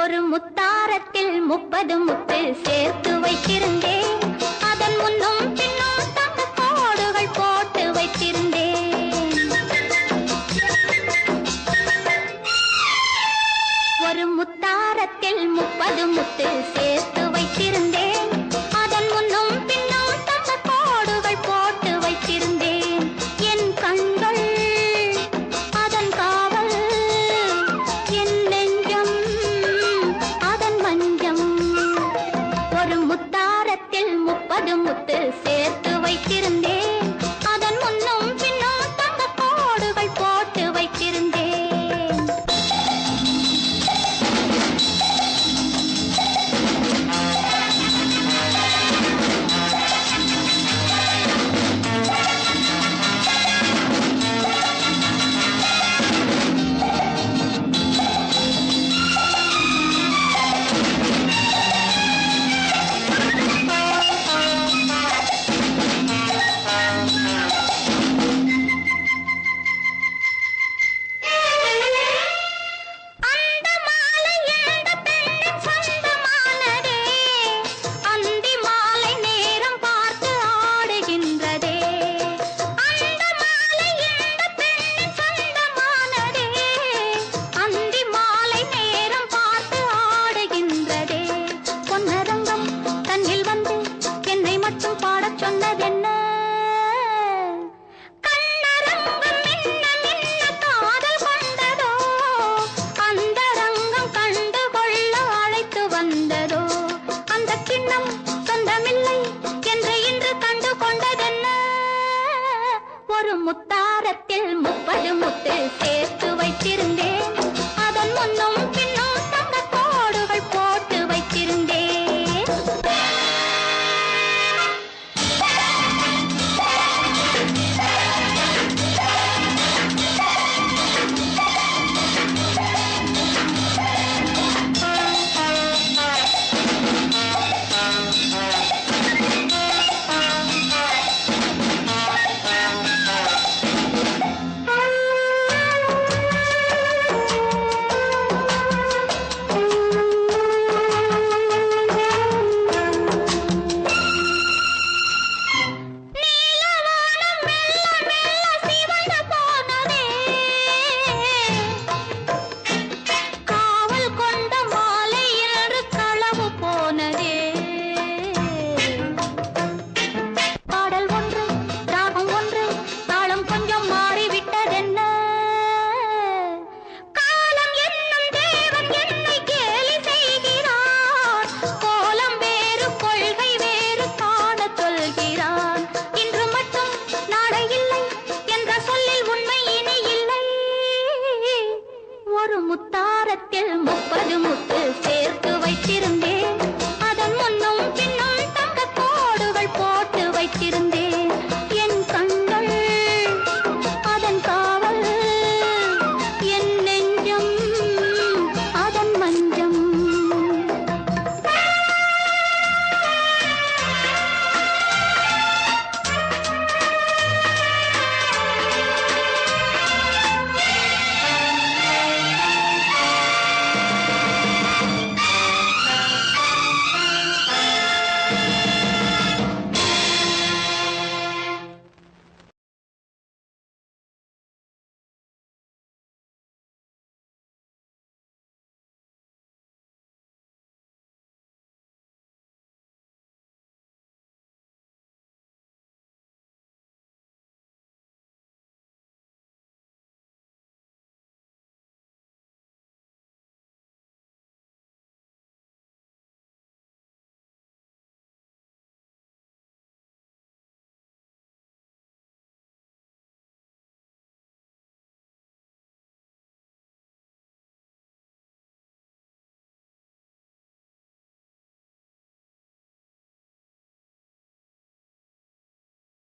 ஒரு முத்தாரத்தில் 30 முத்து சேர்த்து வைத்திருந்தேன். அதன் முன்னும் பின்னும் தங்க கோடுகள் போட்டு வைத்திருந்தேன். ஒரு முத்தாரத்தில் 30 முத்து சேர்த்து வைத்திருந்தேன். அதன் முன்னும் பின்னும் தங்க கோடுகள் போட்டு வைத்திருந்தேன். என் கண்கள் அதன் காவல், என் நெஞ்சம் அதன் மஞ்சம். ஒரு முத்தாரத்தில் 30 முத்து சேர்த்து வைத்திருந்தேன். அதன் முன்னும் பின்னும் தங்க கோடுகள் போட்டு வைத்திருந்தேன். ஒரு முத்தாரத்தில் 30 முத்து